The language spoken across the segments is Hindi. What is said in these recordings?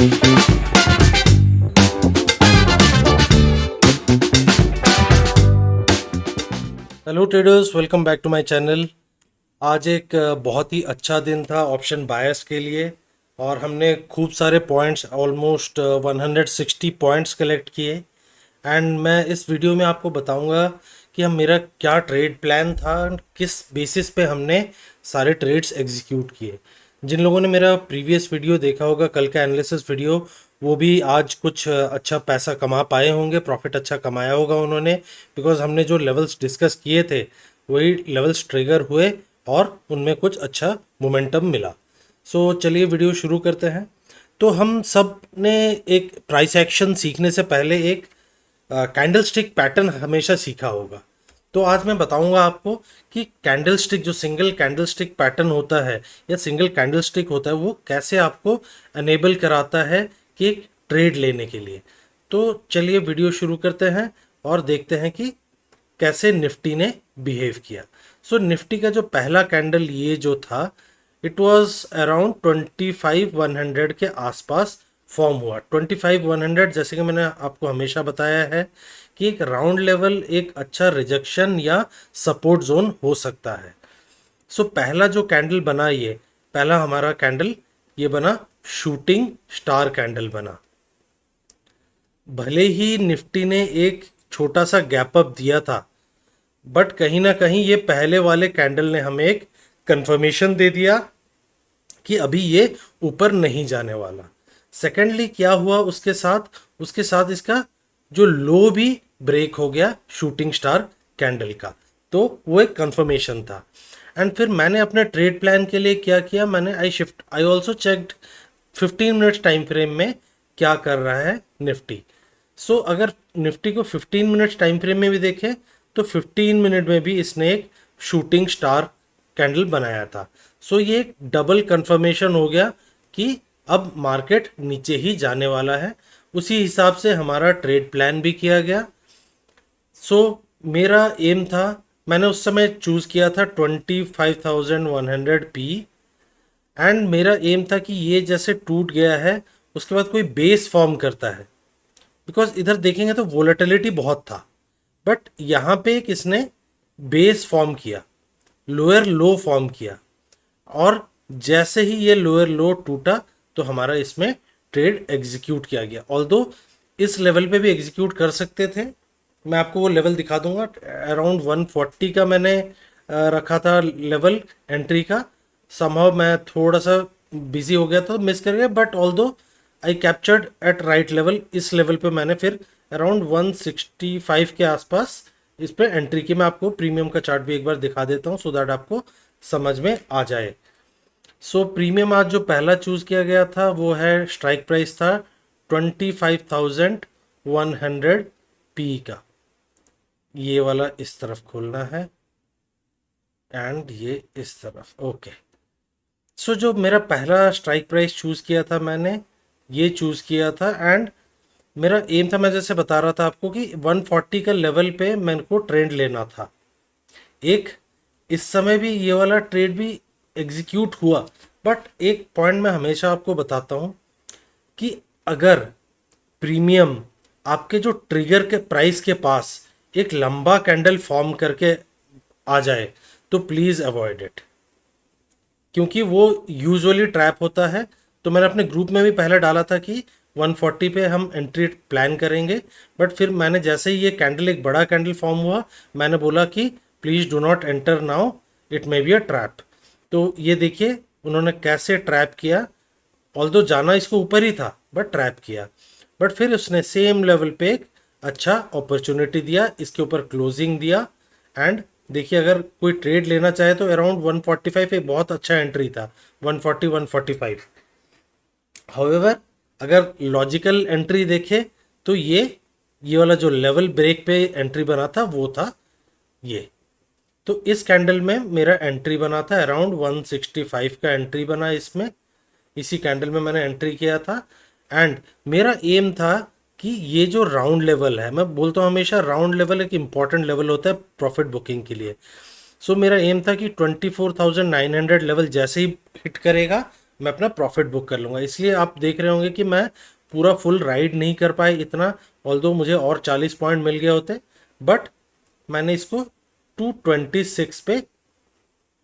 Hello traders, welcome back to my channel. आज एक बहुत ही अच्छा दिन था ऑप्शन बायर्स के लिए और हमने खूब सारे पॉइंट्स, ऑलमोस्ट 160 पॉइंट्स कलेक्ट किए। एंड मैं इस वीडियो में आपको बताऊंगा कि हम मेरा क्या ट्रेड प्लान था, किस बेसिस पे हमने सारे ट्रेड्स एग्जीक्यूट किए। जिन लोगों ने मेरा प्रीवियस वीडियो देखा होगा, कल का एनालिसिस वीडियो, वो भी आज कुछ अच्छा पैसा कमा पाए होंगे, प्रॉफिट अच्छा कमाया होगा उन्होंने, बिकॉज हमने जो लेवल्स डिस्कस किए थे वही लेवल्स ट्रिगर हुए और उनमें कुछ अच्छा मोमेंटम मिला। सो चलिए वीडियो शुरू करते हैं। तो हम सब ने एक प्राइस एक्शन सीखने से पहले एक कैंडल स्टिक पैटर्न हमेशा सीखा होगा। तो आज मैं बताऊंगा आपको कि कैंडल स्टिक, जो सिंगल कैंडल स्टिक पैटर्न होता है या सिंगल कैंडल स्टिक होता है, वो कैसे आपको अनेबल कराता है कि एक ट्रेड लेने के लिए। तो चलिए वीडियो शुरू करते हैं और देखते हैं कि कैसे निफ्टी ने बिहेव किया। सो निफ्टी का जो पहला कैंडल ये जो था, इट वाज अराउंड 25,100 के आसपास फॉर्म हुआ। 25,100, जैसे कि मैंने आपको हमेशा बताया है कि एक राउंड लेवल एक अच्छा रिजेक्शन या सपोर्ट जोन हो सकता है। सो पहला जो कैंडल बना, ये पहला हमारा कैंडल ये बना, शूटिंग स्टार कैंडल बना। भले ही निफ्टी ने एक छोटा सा गैप अप दिया था, बट कहीं ना कहीं ये पहले वाले कैंडल ने हमें एक कंफर्मेशन दे दिया कि अभी ये ऊपर नहीं जाने वाला। सेकेंडली क्या हुआ उसके साथ इसका जो लो भी ब्रेक हो गया शूटिंग स्टार कैंडल का, तो वो एक कंफर्मेशन था। एंड फिर मैंने अपने ट्रेड प्लान के लिए क्या किया, मैंने I also checked 15 minutes time frame में क्या कर रहा है निफ्टी। सो अगर निफ्टी को 15 मिनट्स टाइम फ्रेम में भी देखें तो 15 मिनट में भी इसने एक शूटिंग स्टार कैंडल बनाया था। सो ये एक डबल कंफर्मेशन हो गया कि अब मार्केट नीचे ही जाने वाला है। उसी हिसाब से हमारा ट्रेड प्लान भी किया गया। सो मेरा एम था, मैंने उस समय चूज़ किया था 25,100 पी। एंड मेरा एम था कि ये जैसे टूट गया है उसके बाद कोई बेस फॉर्म करता है, बिकॉज इधर देखेंगे तो वोलेटिलिटी बहुत था, बट यहाँ पे एक इसने बेस फॉर्म किया, लोअर लो फॉर्म किया, और जैसे ही ये लोअर लो टूटा तो हमारा इसमें ट्रेड एग्जीक्यूट किया गया। ऑल्दो इस लेवल पे भी एग्जीक्यूट कर सकते थे, मैं आपको वो लेवल दिखा दूंगा। अराउंड 140 का मैंने रखा था लेवल एंट्री का। समहाउ मैं थोड़ा सा बिजी हो गया तो मिस कर गया, but although I captured at right level. इस लेवल पे मैंने फिर अराउंड 165 के आसपास इस पे एंट्री की। मैं आपको प्रीमियम का चार्ट भी एक बार दिखा देता हूँ सो दैट आपको समझ में आ जाए। सो प्रीमियम आज जो पहला चूज किया गया था वो है, स्ट्राइक प्राइस था 25,100 पी का। ये वाला इस तरफ खोलना है एंड ये इस तरफ, ओके। सो जो मेरा पहला स्ट्राइक प्राइस चूज किया था मैंने ये चूज किया था, एंड मेरा एम था, मैं जैसे बता रहा था आपको कि 140 का लेवल पे मेरे को ट्रेंड लेना था। एक इस समय भी ये वाला ट्रेड भी एग्जीक्यूट हुआ, बट एक पॉइंट मैं हमेशा आपको बताता हूँ कि अगर प्रीमियम आपके जो ट्रिगर के प्राइस के पास एक लंबा कैंडल फॉर्म करके आ जाए तो प्लीज़ अवॉइड इट, क्योंकि वो यूजुअली ट्रैप होता है। तो मैंने अपने ग्रुप में भी पहले डाला था कि 140 पे हम एंट्री प्लान करेंगे, बट फिर मैंने जैसे ही ये कैंडल, एक बड़ा कैंडल फॉर्म हुआ, मैंने बोला कि please do not enter now, it may be a trap. तो ये देखिए उन्होंने कैसे ट्रैप किया, ऑल्दो जाना इसको ऊपर ही था बट ट्रैप किया। बट फिर उसने सेम लेवल पे एक अच्छा अपॉर्चुनिटी दिया, इसके ऊपर क्लोजिंग दिया। एंड देखिए अगर कोई ट्रेड लेना चाहे तो अराउंड 145 एक बहुत अच्छा एंट्री था, 140 145। हाउएवर अगर लॉजिकल एंट्री देखे तो ये वाला जो लेवल ब्रेक पे एंट्री बना था वो था ये। तो इस कैंडल में मेरा एंट्री बना था अराउंड 165 का एंट्री बना इसमें, इसी कैंडल में मैंने एंट्री किया था। एंड मेरा एम था कि ये जो राउंड लेवल है, मैं बोलता हूँ हमेशा राउंड लेवल एक इम्पॉर्टेंट लेवल होता है प्रॉफिट बुकिंग के लिए। सो मेरा एम था कि 24,900 लेवल जैसे ही हिट करेगा मैं अपना प्रॉफिट बुक कर लूँगा। इसलिए आप देख रहे होंगे कि मैं पूरा फुल राइड नहीं कर पाए इतना, ऑल्दो मुझे और 40 पॉइंट मिल गए होते, बट मैंने इसको 226 पे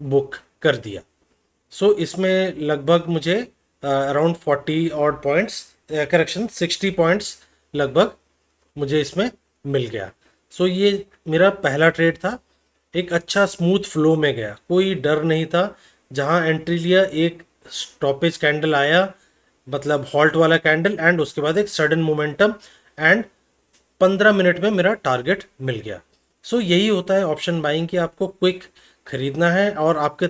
बुक कर दिया। सो इसमें लगभग मुझे अराउंड 40 और पॉइंट्स, करेक्शन 60 पॉइंट्स लगभग मुझे इसमें मिल गया। सो ये मेरा पहला ट्रेड था, एक अच्छा स्मूथ फ्लो में गया, कोई डर नहीं था। जहाँ एंट्री लिया एक स्टॉपेज कैंडल आया, मतलब हॉल्ट वाला कैंडल, एंड उसके बाद एक सडन मोमेंटम, एंड 15 मिनट में मेरा टारगेट मिल गया। सो यही होता है ऑप्शन बाइंग, कि आपको क्विक खरीदना है और आपके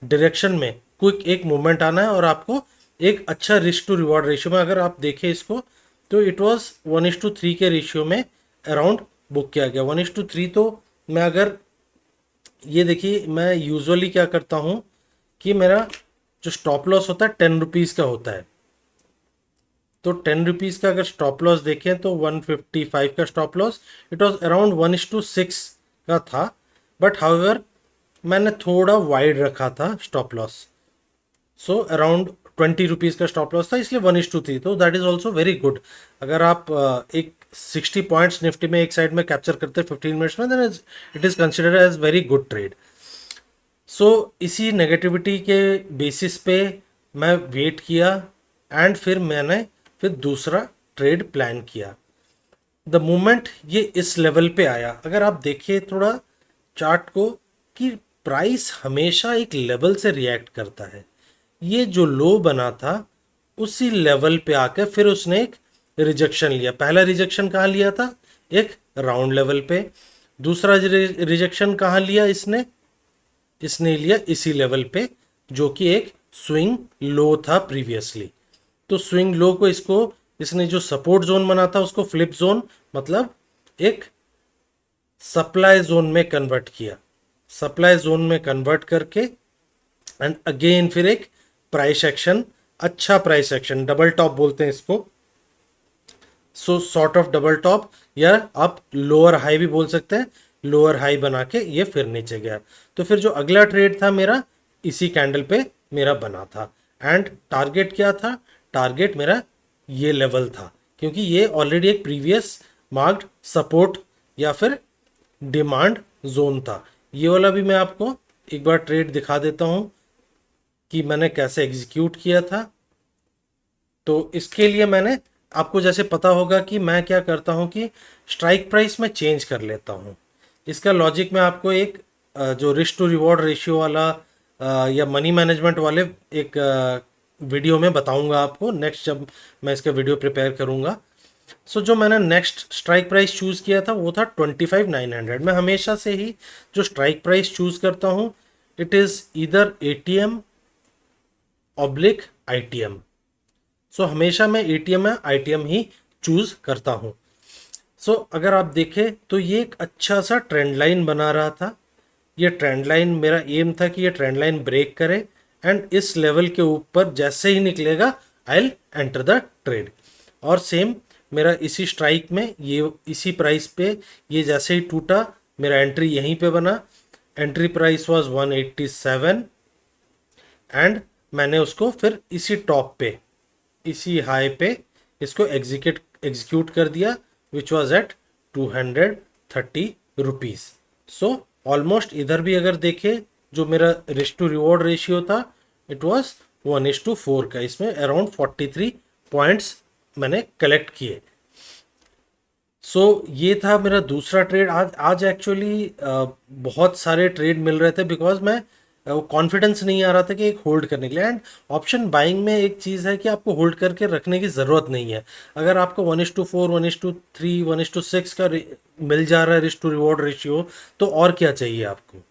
डायरेक्शन में क्विक एक मूवमेंट आना है, और आपको एक अच्छा रिस्क टू रिवॉर्ड रेशियो में, अगर आप देखें इसको तो इट वाज 1:3 के रेशियो में अराउंड बुक किया गया। 1:3 तो मैं अगर ये देखिए, मैं यूजुअली क्या करता हूँ कि मेरा जो स्टॉप लॉस होता है 10 रुपीज़ का होता है। तो 10 रुपीज़ का अगर स्टॉप लॉस देखें तो 155 का stop loss, it was around 1:6 का था, बट हाउएवर मैंने थोड़ा वाइड रखा था stop loss. So around 20 rupees का स्टॉप लॉस था, इसलिए 1:3, तो that is also very good. अगर आप एक 60 पॉइंट्स निफ्टी में एक साइड में कैप्चर करते हैं 15 मिनट्स में, then it is considered as very good trade. So इसी नेगेटिविटी के बेसिस पे मैं वेट किया, एंड फिर मैंने फिर दूसरा ट्रेड प्लान किया। द मोमेंट ये इस लेवल पे आया, अगर आप देखिए थोड़ा चार्ट को, कि प्राइस हमेशा एक लेवल से रिएक्ट करता है। ये जो लो बना था उसी लेवल पे आकर फिर उसने एक रिजेक्शन लिया। पहला रिजेक्शन कहाँ लिया था? एक राउंड लेवल पे। दूसरा रिजेक्शन कहाँ लिया इसने? इसने लिया इसी लेवल पे, जो कि एक स्विंग लो था प्रीवियसली। तो स्विंग लो को इसने जो सपोर्ट जोन बना था उसको फ्लिप जोन, मतलब एक सप्लाई जोन में कन्वर्ट किया। सप्लाई जोन में कन्वर्ट करके एंड अगेन फिर एक प्राइस एक्शन, अच्छा प्राइस एक्शन, डबल टॉप बोलते हैं इसको। सो सॉर्ट ऑफ डबल टॉप, या आप लोअर हाई भी बोल सकते हैं। लोअर हाई बना के ये फिर नीचे गया। तो फिर जो अगला ट्रेड था मेरा, इसी कैंडल पे मेरा बना था, एंड टारगेट क्या था? टारगेट मेरा ये लेवल था, क्योंकि ये ऑलरेडी एक प्रीवियस मार्क्ड सपोर्ट या फिर डिमांड जोन था। ये वाला भी मैं आपको एक बार ट्रेड दिखा देता हूँ कि मैंने कैसे एग्जीक्यूट किया था। तो इसके लिए मैंने, आपको जैसे पता होगा कि मैं क्या करता हूँ कि स्ट्राइक प्राइस में चेंज कर लेता हूँ। इसका लॉजिक मैं आपको एक जो रिस्क टू रिवॉर्ड रेशियो वाला या मनी मैनेजमेंट वाले एक वीडियो में बताऊंगा आपको नेक्स्ट, जब मैं इसका वीडियो प्रिपेयर करूंगा। सो जो मैंने नेक्स्ट स्ट्राइक प्राइस चूज़ किया था वो था 25,900। मैं हमेशा से ही जो स्ट्राइक प्राइस चूज़ करता हूँ, it is either ATM oblique ITM। सो हमेशा मैं ATM या ITM ही चूज़ करता हूँ। सो अगर आप देखें तो ये एक अच्छा सा ट्रेंड लाइन बना रहा था। ये ट्रेंड लाइन, मेरा एम था कि ये ट्रेंड लाइन ब्रेक करे, एंड इस लेवल के ऊपर जैसे ही निकलेगा I will enter the trade. और सेम मेरा इसी स्ट्राइक में, ये इसी प्राइस पे ये जैसे ही टूटा, मेरा एंट्री यहीं पे बना। एंट्री प्राइस वाज 187, एंड मैंने उसको फिर इसी टॉप पे, इसी हाई पे इसको एग्जीक्यूट कर दिया, which was at 230 rupees. So almost इधर भी अगर देखें, जो मेरा रिस्क टू रिवॉर्ड रेशियो था, इट वॉज 1:4 का। इसमें अराउंड 43 पॉइंट्स मैंने कलेक्ट किए। सो ये था मेरा दूसरा ट्रेड। आज एक्चुअली बहुत सारे ट्रेड मिल रहे थे, बिकॉज मैं कॉन्फिडेंस नहीं आ रहा था कि एक होल्ड करने के लिए। एंड ऑप्शन बाइंग में एक चीज़ है कि आपको होल्ड करके रखने की ज़रूरत नहीं है। अगर आपको 1:4, 1:3, 1:6 का मिल जा रहा है रिस्क टू रिवॉर्ड रेशियो, तो और क्या चाहिए आपको।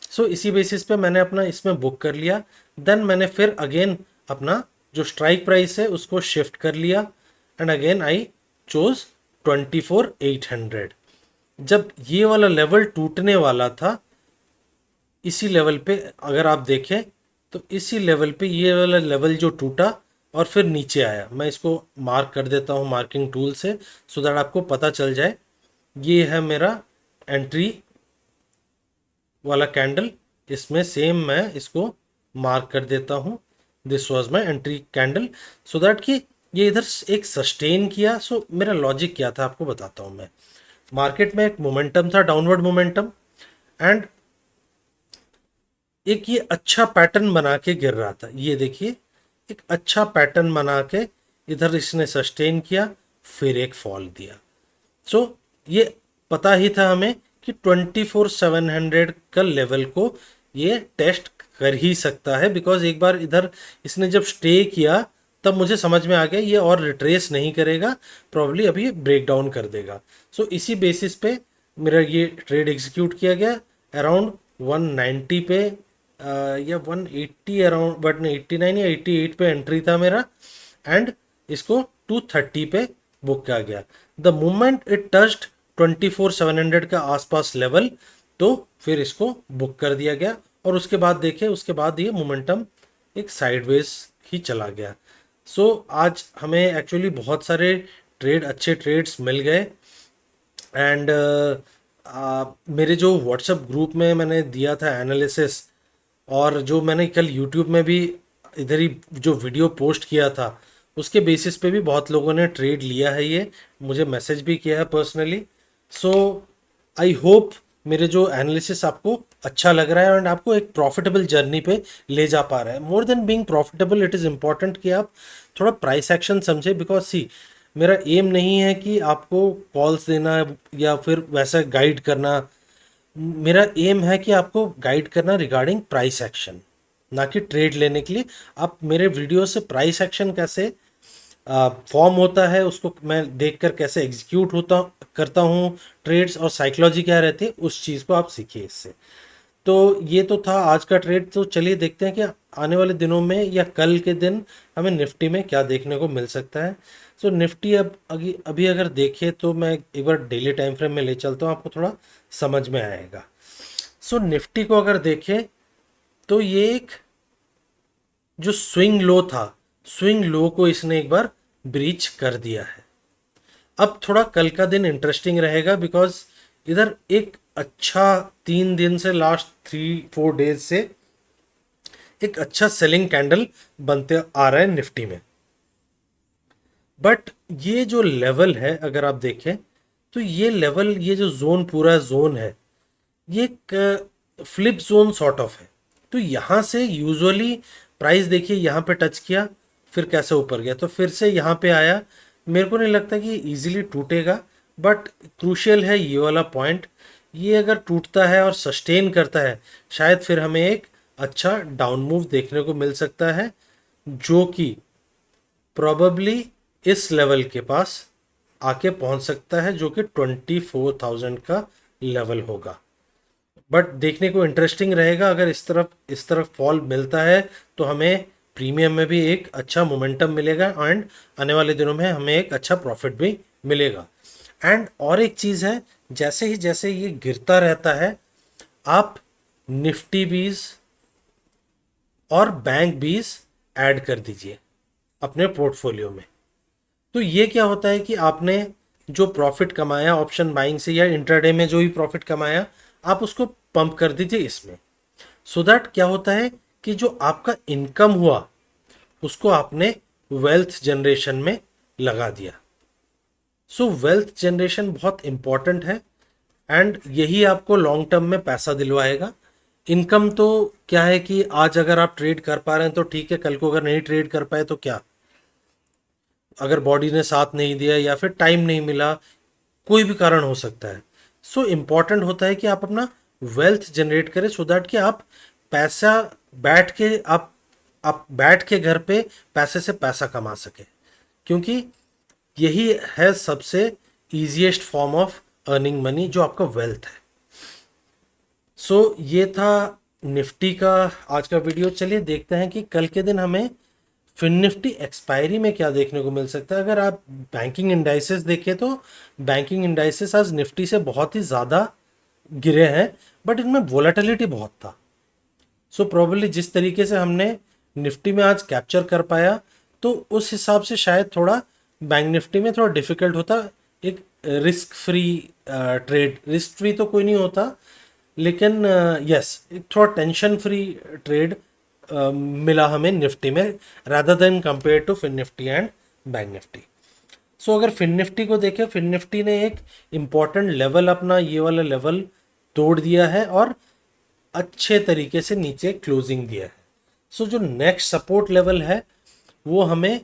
सो इसी बेसिस पे मैंने अपना इसमें बुक कर लिया। देन मैंने फिर अगेन अपना जो स्ट्राइक प्राइस है उसको शिफ्ट कर लिया, एंड अगेन आई चोज 24,800। जब ये वाला लेवल टूटने वाला था, इसी लेवल पे अगर आप देखें तो इसी लेवल पे ये वाला लेवल जो टूटा और फिर नीचे आया, मैं इसको मार्क कर देता हूँ मार्किंग टूल से, सो दैट आपको पता चल जाए। ये है मेरा एंट्री वाला कैंडल, इसमें सेम मैं इसको मार्क कर देता हूँ। This was my entry candle, so that कि ये इधर एक सस्टेन किया। सो मेरा लॉजिक क्या था आपको बताता हूँ मैं। मार्केट में एक मोमेंटम था, डाउनवर्ड मोमेंटम, एंड एक ये अच्छा पैटर्न बना के गिर रहा था। ये देखिए, एक अच्छा पैटर्न बना के इधर इसने सस्टेन किया, फिर एक फॉल दिया। सो ये पता ही था हमें कि 24,700 का लेवल को ये टेस्ट कर ही सकता है, बिकॉज एक बार इधर इसने जब स्टे किया तब मुझे समझ में आ गया ये और रिट्रेस नहीं करेगा, प्रॉब्ली अभी ब्रेक डाउन कर देगा। सो इसी बेसिस पे मेरा ये ट्रेड एग्जीक्यूट किया गया अराउंड 190 पे, या 180 अराउंड, बट 89 या 88 पे एंट्री था मेरा, एंड इसको 230 पे बुक किया गया। द मोमेंट इट टच्ड 24,700 का आसपास लेवल, तो फिर इसको बुक कर दिया गया। और उसके बाद देखें, उसके बाद ये मोमेंटम एक साइडवेज ही चला गया। सो आज हमें एक्चुअली बहुत सारे अच्छे ट्रेड्स मिल गए। एंड मेरे जो व्हाट्सएप ग्रुप में मैंने दिया था एनालिसिस, और जो मैंने कल यूट्यूब में भी इधर ही जो वीडियो पोस्ट किया था, उसके बेसिस पे भी बहुत लोगों ने ट्रेड लिया है, ये मुझे मैसेज भी किया है पर्सनली। सो आई होप मेरे जो एनालिसिस आपको अच्छा लग रहा है एंड आपको एक प्रॉफिटेबल जर्नी पे ले जा पा रहा है। More than being profitable, it is important कि आप थोड़ा प्राइस एक्शन समझे, बिकॉज सी मेरा एम नहीं है कि आपको कॉल्स देना या फिर वैसा गाइड करना। मेरा एम है कि आपको गाइड करना रिगार्डिंग प्राइस एक्शन, ना कि ट्रेड लेने के लिए। आप मेरे वीडियो से प्राइस एक्शन कैसे फॉर्म होता है उसको मैं देखकर कैसे एग्जीक्यूट होता करता हूँ ट्रेड्स, और साइकोलॉजी क्या रहती है, उस चीज़ को आप सीखिए इससे। तो ये तो था आज का ट्रेड। तो चलिए देखते हैं कि आने वाले दिनों में या कल के दिन हमें निफ्टी में क्या देखने को मिल सकता है। सो निफ्टी अब अभी अगर देखें तो मैं एक बार डेली टाइम फ्रेम में ले चलता हूँ, आपको थोड़ा समझ में आएगा। सो निफ्टी को अगर देखें तो ये एक जो स्विंग लो था, स्विंग लो को इसने एक बार ब्रीच कर दिया है। अब थोड़ा कल का दिन इंटरेस्टिंग रहेगा, बिकॉज इधर एक अच्छा 3 दिन से, लास्ट 3-4 डेज से एक अच्छा सेलिंग कैंडल बनते आ रहा है निफ्टी में। बट ये जो लेवल है अगर आप देखें तो ये लेवल, ये जो जोन, पूरा जोन है, ये एक फ्लिप जोन सॉर्ट ऑफ है। तो यहाँ से यूजुअली प्राइस देखिए यहाँ पे टच किया, फिर कैसे ऊपर गया, तो फिर से यहाँ पे आया। मेरे को नहीं लगता कि इजीली टूटेगा, बट क्रूशियल है ये वाला पॉइंट। ये अगर टूटता है और सस्टेन करता है, शायद फिर हमें एक अच्छा डाउन मूव देखने को मिल सकता है, जो कि प्रोबेबली इस लेवल के पास आके पहुंच सकता है, जो कि 24,000 का लेवल होगा। बट देखने को इंटरेस्टिंग रहेगा, अगर इस तरफ फॉल मिलता है तो हमें प्रीमियम में भी एक अच्छा मोमेंटम मिलेगा, एंड आने वाले दिनों में हमें एक अच्छा प्रॉफिट भी मिलेगा। एंड और एक चीज़ है, जैसे ये गिरता रहता है, आप निफ्टी बीज और बैंक बीज ऐड कर दीजिए अपने पोर्टफोलियो में। तो ये क्या होता है कि आपने जो प्रॉफिट कमाया ऑप्शन बाइंग से या इंट्राडे में, जो भी प्रॉफिट कमाया, आप उसको पंप कर दीजिए इसमें। सो दैट क्या होता है कि जो आपका इनकम हुआ उसको आपने वेल्थ जनरेशन में लगा दिया। सो वेल्थ जनरेशन बहुत इंपॉर्टेंट है, एंड यही आपको लॉन्ग टर्म में पैसा दिलवाएगा। इनकम तो क्या है कि आज अगर आप ट्रेड कर पा रहे हैं तो ठीक है, कल को अगर नहीं ट्रेड कर पाए तो क्या, अगर बॉडी ने साथ नहीं दिया या फिर टाइम नहीं मिला, कोई भी कारण हो सकता है। सो इम्पॉर्टेंट होता है कि आप अपना वेल्थ जनरेट करें, सो दैट कि आप पैसा बैठ के आप बैठ के घर पे पैसे से पैसा कमा सके, क्योंकि यही है सबसे easiest form of earning money, जो आपका वेल्थ है। सो ये था निफ्टी का आज का वीडियो। चलिए देखते हैं कि कल के दिन हमें फिन निफ्टी एक्सपायरी में क्या देखने को मिल सकता है। अगर आप बैंकिंग इंडाइसेस देखें तो बैंकिंग इंडाइसेस आज निफ्टी से बहुत ही ज़्यादा गिरे हैं, बट इनमें वोलेटिलिटी बहुत था। सो प्रोबेबली जिस तरीके से हमने निफ्टी में आज कैप्चर कर पाया, तो उस हिसाब से शायद थोड़ा बैंक निफ्टी में थोड़ा डिफिकल्ट होता। एक risk free trade, risk free तो कोई नहीं होता, लेकिन यस एक थोड़ा टेंशन फ्री ट्रेड मिला हमें निफ्टी में, rather than compare to fin Nifty and bank Nifty. So अगर फिन निफ्टी को देखें, फिन निफ्टी ने एक इम्पॉर्टेंट लेवल, अपना ये वाला लेवल तोड़ दिया है और अच्छे तरीके से नीचे क्लोजिंग दिया है। सो जो नेक्स्ट सपोर्ट लेवल है वो हमें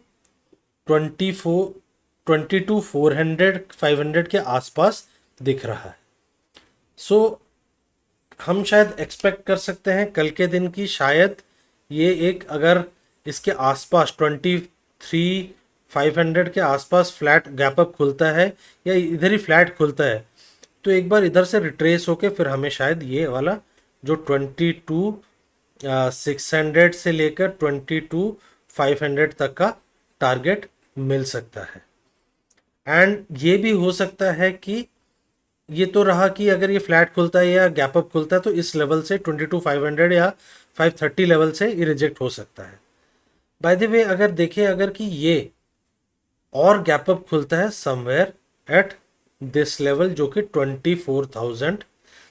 22,400 के आसपास दिख रहा है। सो हम शायद एक्सपेक्ट कर सकते हैं कल के दिन की, शायद ये एक, अगर इसके आसपास 23,500 के आसपास फ्लैट गैप अप खुलता है या इधर ही फ्लैट खुलता है, तो एक बार इधर से रिट्रेस होके फिर हमें शायद ये वाला जो 22,600 से लेकर 22,500 तक का टारगेट मिल सकता है। एंड ये भी हो सकता है कि ये तो रहा कि अगर ये फ्लैट खुलता है या गैप अप खुलता है तो इस लेवल से 22,500 या 530 लेवल से ये रिजेक्ट हो सकता है। बाय द वे अगर देखें, अगर कि ये और गैप अप खुलता है समवेयर एट दिस लेवल जो कि 24,000,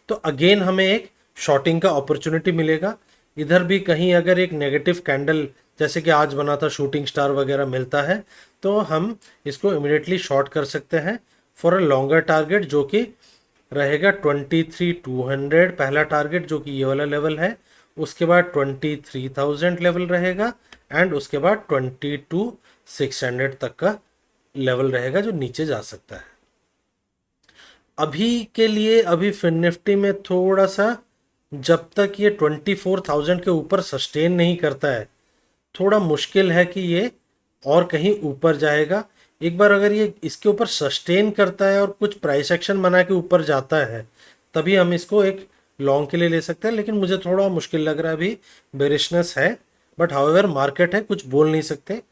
तो अगेन हमें एक शॉर्टिंग का अपॉर्चुनिटी मिलेगा। इधर भी कहीं अगर एक नेगेटिव कैंडल जैसे कि आज बना था शूटिंग स्टार वगैरह मिलता है तो हम इसको इमिडिएटली शॉर्ट कर सकते हैं फॉर अ लॉन्गर टारगेट जो कि रहेगा 23,200 पहला टारगेट जो कि ये वाला लेवल है, उसके बाद 23,000 लेवल रहेगा एंड उसके बाद 22,600 तक का लेवल रहेगा जो नीचे जा सकता है। अभी के लिए अभी फिन निफ्टी में थोड़ा सा, जब तक ये 24,000 के ऊपर सस्टेन नहीं करता है, थोड़ा मुश्किल है कि ये और कहीं ऊपर जाएगा। एक बार अगर ये इसके ऊपर सस्टेन करता है और कुछ प्राइस एक्शन बना के ऊपर जाता है, तभी हम इसको एक लॉन्ग के लिए ले सकते हैं। लेकिन मुझे थोड़ा मुश्किल लग रहा है, अभी बेरिशनेस है, बट हाउएवर मार्केट है, कुछ बोल नहीं सकते।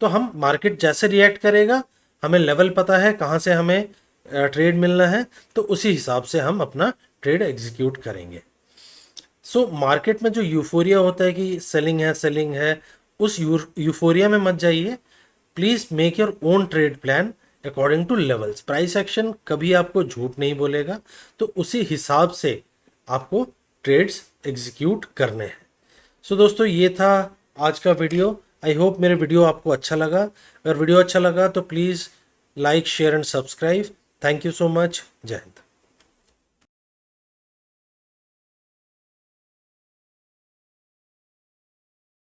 तो हम मार्केट जैसे रिएक्ट करेगा, हमें लेवल पता है कहाँ से हमें ट्रेड मिलना है, तो उसी हिसाब से हम अपना ट्रेड एग्जीक्यूट करेंगे। सो मार्केट में जो यूफोरिया होता है कि सेलिंग है, उस यूफोरिया में मत जाइए। Please make your own trade plan according two levels. Price action कभी आपको झूठ नहीं बोलेगा, तो उसी हिसाब से आपको ट्रेड्स एग्जीक्यूट करने हैं। सो दोस्तों, ये था आज का वीडियो। आई होप मेरे वीडियो आपको अच्छा लगा। अगर वीडियो अच्छा लगा तो please like, share and subscribe. Thank you so much. जय हिंद।